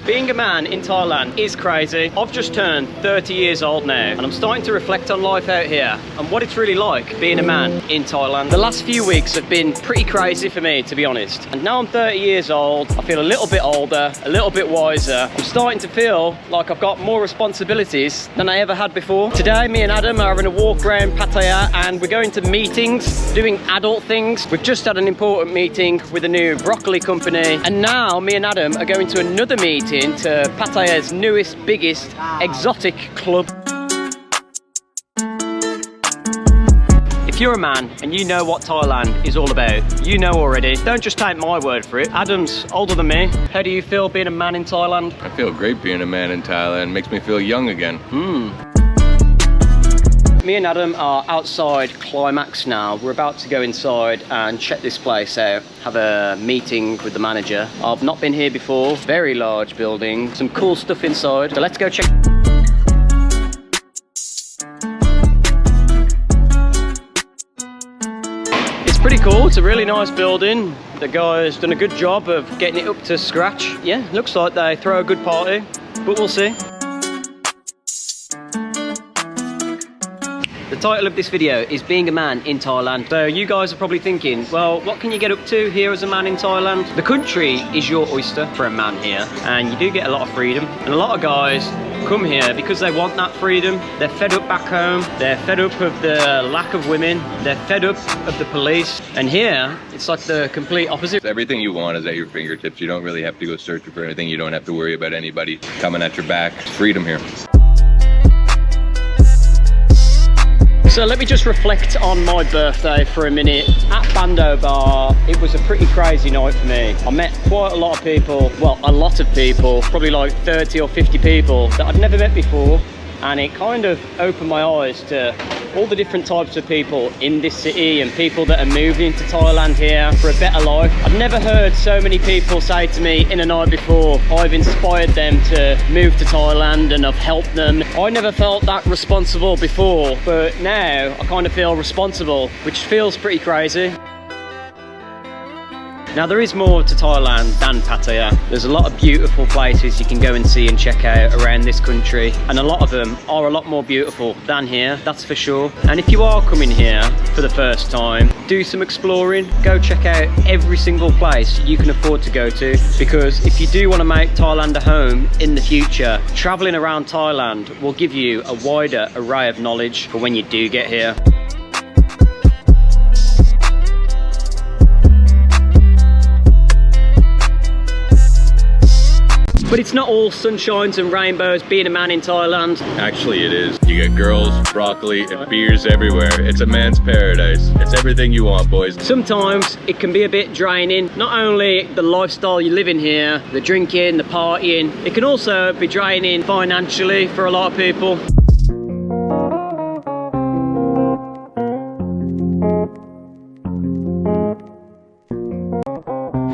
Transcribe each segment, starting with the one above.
Being a man in Thailand is crazy. I've just turned 30 years old now, and I'm starting to reflect on life out here and what it's really like being a man in Thailand. The last few weeks have been pretty crazy for me, to be honest. And now I'm 30 years old, I feel a little bit older, a little bit wiser. I'm starting to feel like I've got more responsibilities than I ever had before. Today, me and Adam are having a walk around Pattaya, and we're going to meetings, doing adult things. We've just had an important meeting with a new broccoli company, and now me and Adam are going to another meeting to Pattaya's newest, biggest exotic club. If you're a man and you know what Thailand is all about, you know already. Don't just take my word for it. Adam's older than me. How do you feel being a man in Thailand? I feel great being a man in Thailand. Makes me feel young again. Me and Adam are outside Climax now. We're about to go inside and check this place out, have a meeting with the manager. I've not been here before. Very large building, some cool stuff inside. So let's go check. It's pretty cool. It's a really nice building. The guy's done a good job of getting it up to scratch. Yeah, looks like they throw a good party, but we'll see. The title of this video is Being a Man in Thailand. So you guys are probably thinking, well, what can you get up to here as a man in Thailand? The country is your oyster for a man here, and you do get a lot of freedom. And a lot of guys come here because they want that freedom. They're fed up back home. They're fed up of the lack of women. They're fed up of the police. And here, it's like the complete opposite. Everything you want is at your fingertips. You don't really have to go searching for anything. You don't have to worry about anybody coming at your back. It's freedom here. So let me just reflect on my birthday for a minute. At Bando Bar, it was a pretty crazy night for me. I met quite a lot of people, well, a lot of people, probably like 30 or 50 people that I'd never met before. And it kind of opened my eyes to all the different types of people in this city and people that are moving to Thailand here for a better life. I've never heard so many people say to me in a night before, I've inspired them to move to Thailand and I've helped them. I never felt that responsible before, but now I kind of feel responsible, which feels pretty crazy. Now there is more to Thailand than Pattaya. There's a lot of beautiful places you can go and see and check out around this country, and a lot of them are a lot more beautiful than here, that's for sure. And if you are coming here for the first time, do some exploring, go check out every single place you can afford to go to, because if you do want to make Thailand a home in the future, traveling around Thailand will give you a wider array of knowledge for when you do get here. But it's not all sunshines and rainbows being a man in Thailand. Actually, it is. You get girls, broccoli, and beers everywhere. It's a man's paradise. It's everything you want, boys. Sometimes it can be a bit draining. Not only the lifestyle you live in here, the drinking, the partying, it can also be draining financially for a lot of people.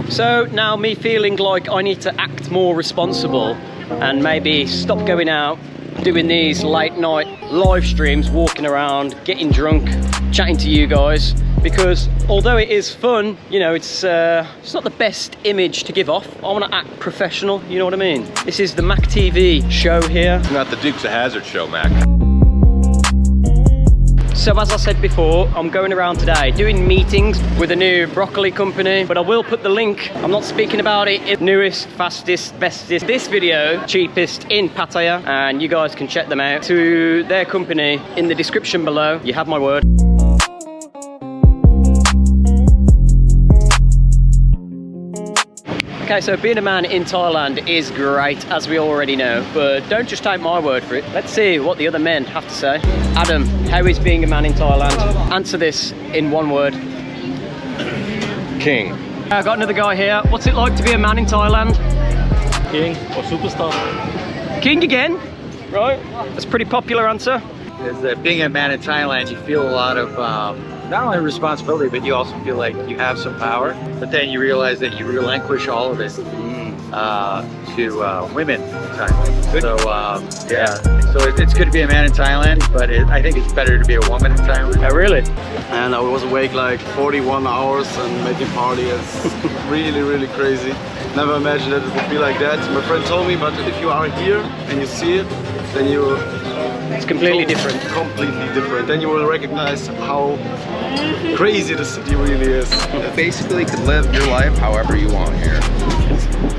So now me feeling like I need to act more responsible and maybe stop going out, doing these late night live streams, walking around, getting drunk, chatting to you guys, because although it is fun, you know, it's not the best image to give off. I want to act professional, you know what I mean? This is the Mac TV show here. Not the Dukes of Hazzard show, Mac. So as I said before, I'm going around today doing meetings with a new broccoli company, but I will put the link, I'm not speaking about it, in newest, fastest, bestest, this video, cheapest in Pattaya, and you guys can check them out, to their company in the description below. You have my word. Okay, so being a man in Thailand is great, as we already know, but don't just take my word for it. Let's see what the other men have to say. Adam, how is being a man in Thailand? Answer this in one word. King. I've got another guy here. What's it like to be a man in Thailand? King or superstar? King again? Right, that's a pretty popular answer. Being a man in Thailand, you feel a lot of not only responsibility, but you also feel like you have some power. But then you realize that you relinquish all of it to women in Thailand. So yeah, so it's good to be a man in Thailand, but I think it's better to be a woman in Thailand. Oh, really? And I was awake like 41 hours and making party. It's really, really crazy. Never imagined that it would be like that. My friend told me, but if you are here and you see it, then you... It's completely different. Completely different. Then you will recognize how crazy the city really is. You basically could live your life however you want here.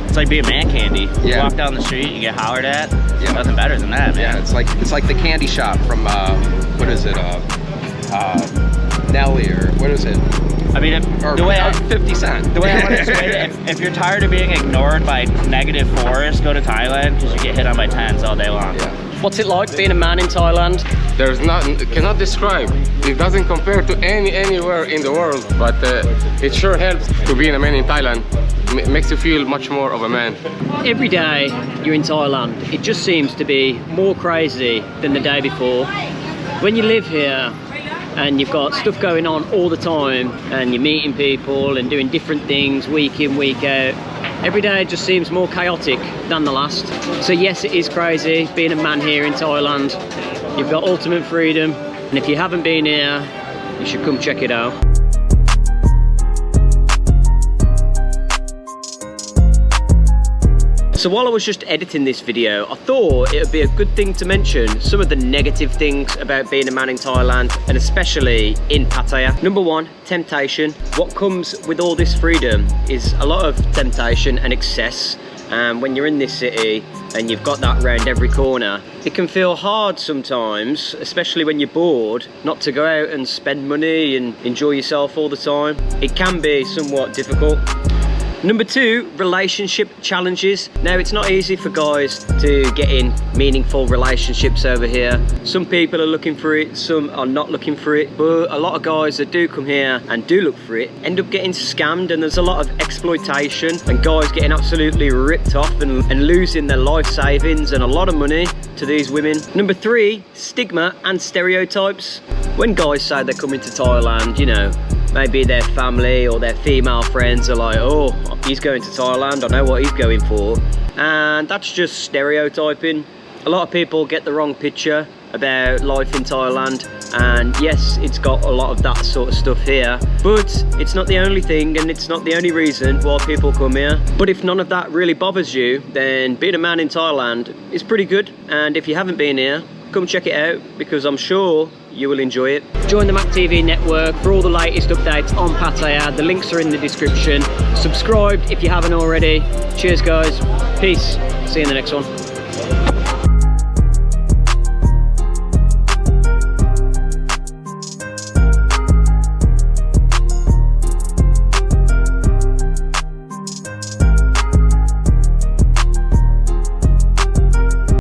It's like being man candy. You Yeah. walk down the street, you get hollered at. Yeah. Nothing better than that, man. Yeah, it's like the candy shop from what is it? Nelly or what is it? I mean, Or the way I 50 Cent. the way I want to explain it, if you're tired of being ignored by -4s, go to Thailand because you get hit on by 10s all day long. Yeah. What's it like being a man in Thailand? There's not, cannot describe. It doesn't compare to anywhere in the world, but it sure helps to be a man in Thailand. Makes you feel much more of a man. Every day you're in Thailand, it just seems to be more crazy than the day before. When you live here and you've got stuff going on all the time and you're meeting people and doing different things week in, week out, every day just seems more chaotic than the last. So yes, it is crazy being a man here in Thailand. You've got ultimate freedom, and if you haven't been here, you should come check it out. So while I was just editing this video, I thought it would be a good thing to mention some of the negative things about being a man in Thailand, and especially in Pattaya. Number one, temptation. What comes with all this freedom is a lot of temptation and excess. And when you're in this city and you've got that round every corner, it can feel hard sometimes, especially when you're bored, not to go out and spend money and enjoy yourself all the time. It can be somewhat difficult. Number two, relationship challenges. Now, it's not easy for guys to get in meaningful relationships over here. Some people are looking for it, some are not looking for it, but a lot of guys that do come here and do look for it end up getting scammed, and there's a lot of exploitation and guys getting absolutely ripped off and losing their life savings and a lot of money to these women. Number three, stigma and stereotypes. When guys say they're coming to Thailand, you know, maybe their family or their female friends are like, oh, he's going to Thailand, I know what he's going for. And that's just stereotyping. A lot of people get the wrong picture about life in Thailand, and yes, it's got a lot of that sort of stuff here, but it's not the only thing and it's not the only reason why people come here. But if none of that really bothers you, then being a man in Thailand is pretty good. And if you haven't been here, come check it out, because I'm sure you will enjoy it. Join the Mac TV network for all the latest updates on Pattaya. The links are in the description. Subscribe if you haven't already. Cheers guys, peace, see you in the next one.